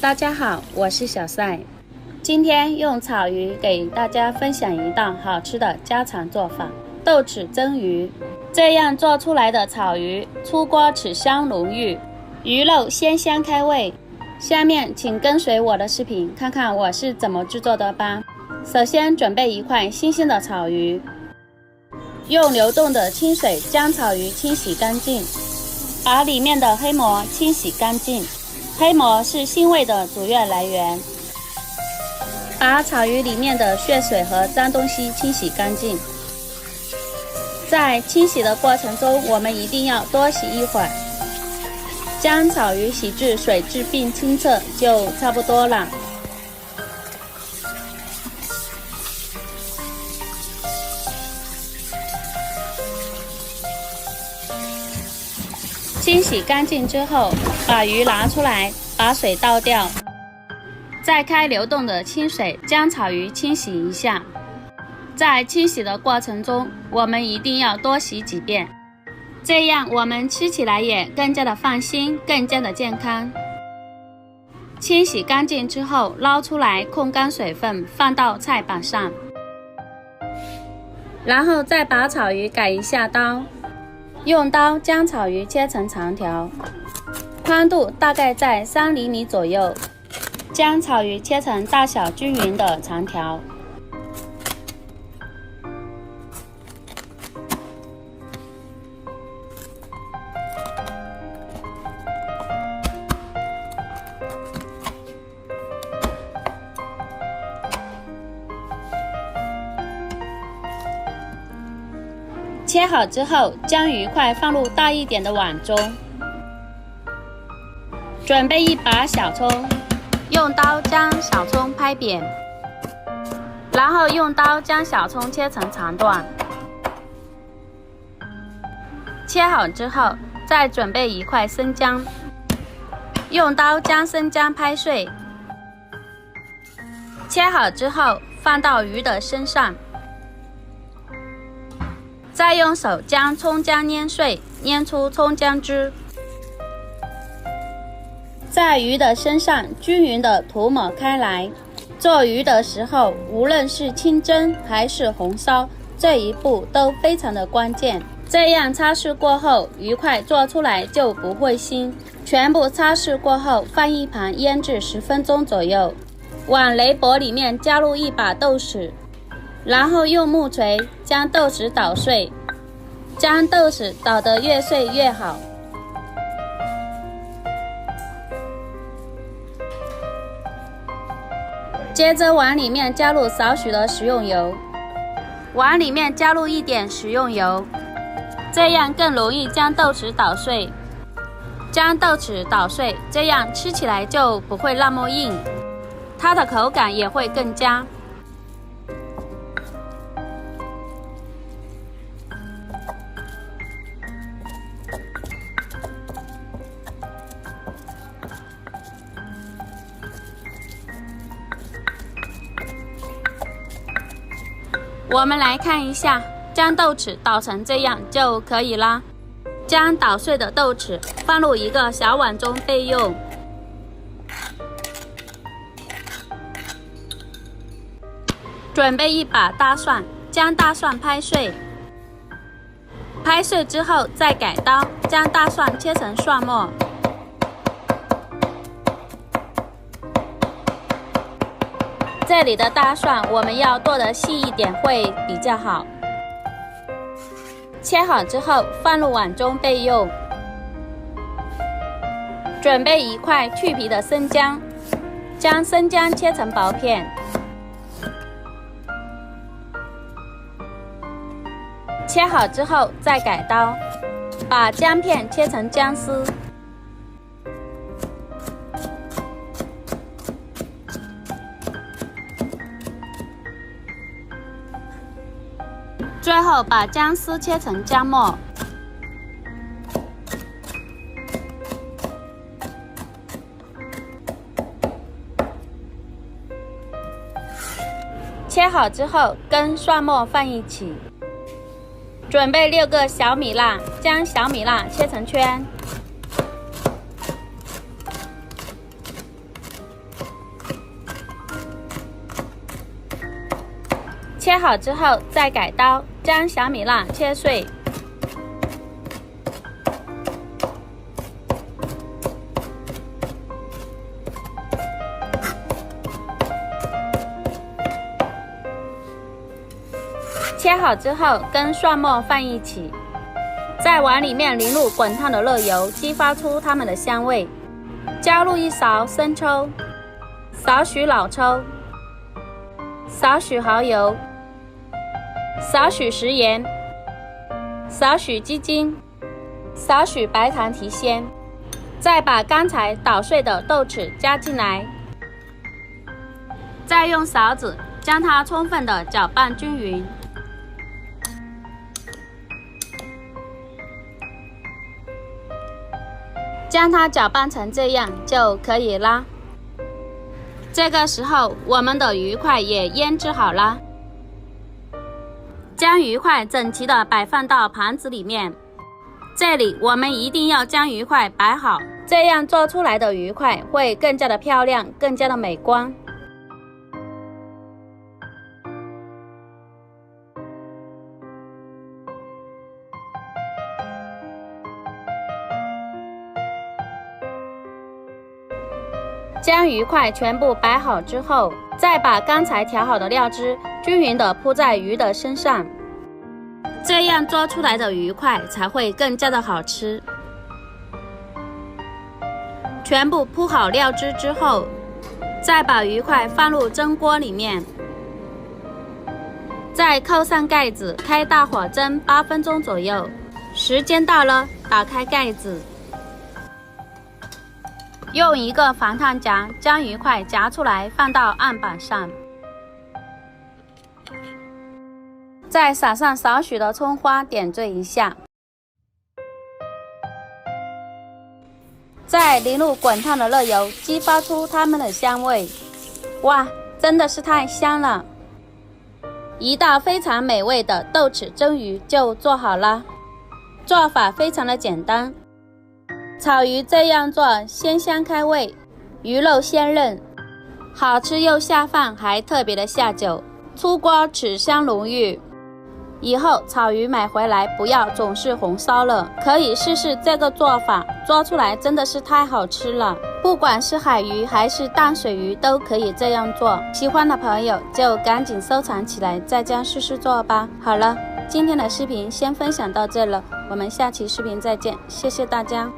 大家好，我是小赛。今天用草鱼给大家分享一道好吃的家常做法——豆豉蒸鱼。这样做出来的草鱼出锅豉香浓郁，鱼肉鲜香开胃。下面请跟随我的视频，看看我是怎么制作的吧。首先准备一块新鲜的草鱼，用流动的清水将草鱼清洗干净，把里面的黑膜清洗干净。黑膜是腥味的主要来源。把草鱼里面的血水和脏东西清洗干净。在清洗的过程中，我们一定要多洗一会儿。将草鱼洗至水质并清澈就差不多了。清洗干净之后，把鱼拿出来，把水倒掉，再开流动的清水将草鱼清洗一下。在清洗的过程中，我们一定要多洗几遍，这样我们吃起来也更加的放心，更加的健康。清洗干净之后，捞出来控干水分，放到菜板上，然后再把草鱼改一下刀，用刀将草鱼切成长条，宽度大概在3厘米左右。将草鱼切成大小均匀的长条。切好之后，将鱼块放入大一点的碗中，准备一把小葱，用刀将小葱拍扁，然后用刀将小葱切成长段。切好之后，再准备一块生姜，用刀将生姜拍碎。切好之后，放到鱼的身上。再用手将葱姜捏碎，捏出葱姜汁，在鱼的身上均匀地涂抹开来。做鱼的时候，无论是清蒸还是红烧，这一步都非常的关键。这样擦拭过后，鱼块做出来就不会腥。全部擦拭过后，放一旁腌制10分钟左右。往雷钵里面加入一把豆豉，然后用木锤将豆豉捣碎，将豆豉捣得越碎越好。接着往里面加入少许的食用油，往里面加入一点食用油，这样更容易将豆豉捣碎。将豆豉捣碎，这样吃起来就不会那么硬，它的口感也会更佳。我们来看一下，将豆豉捣成这样就可以了。将捣碎的豆豉放入一个小碗中备用。准备一把大蒜，将大蒜拍碎。拍碎之后再改刀，将大蒜切成蒜末。这里的大蒜我们要剁得细一点会比较好。切好之后放入碗中备用。准备一块去皮的生姜，将生姜切成薄片。切好之后再改刀，把姜片切成姜丝。最后把姜丝切成姜末。切好之后跟蒜末放一起。准备6个小米辣，将小米辣切成圈。切好之后，再改刀将小米辣切碎。切好之后，跟蒜末放一起，在碗里面淋入滚烫的热油，激发出它们的香味。加入一勺生抽，少许老抽，少许蚝油，少许食盐，少许鸡精，少许白糖提鲜。再把刚才捣碎的豆豉加进来，再用勺子将它充分的搅拌均匀。将它搅拌成这样就可以啦。这个时候，我们的鱼块也腌制好了。将鱼块整齐的摆放到盘子里面，这里我们一定要将鱼块摆好，这样做出来的鱼块会更加的漂亮，更加的美观。将鱼块全部摆好之后，再把刚才调好的料汁均匀地铺在鱼的身上，这样做出来的鱼块才会更加的好吃。全部铺好料汁之后，再把鱼块放入蒸锅里面，再扣上盖子，开大火蒸8分钟左右。时间到了，打开盖子，用一个防烫夹将鱼块夹出来，放到案板上，再撒上少许的葱花，点缀一下，再淋入滚烫的热油，激发出它们的香味。哇，真的是太香了！一道非常美味的豆豉蒸鱼就做好了，做法非常的简单。炒鱼这样做鲜香开胃，鱼肉鲜嫩，好吃又下饭，还特别的下酒，出锅豉香浓郁。以后炒鱼买回来不要总是红烧了，可以试试这个做法，做出来真的是太好吃了。不管是海鱼还是淡水鱼都可以这样做，喜欢的朋友就赶紧收藏起来，在家试试做吧。好了，今天的视频先分享到这了，我们下期视频再见，谢谢大家。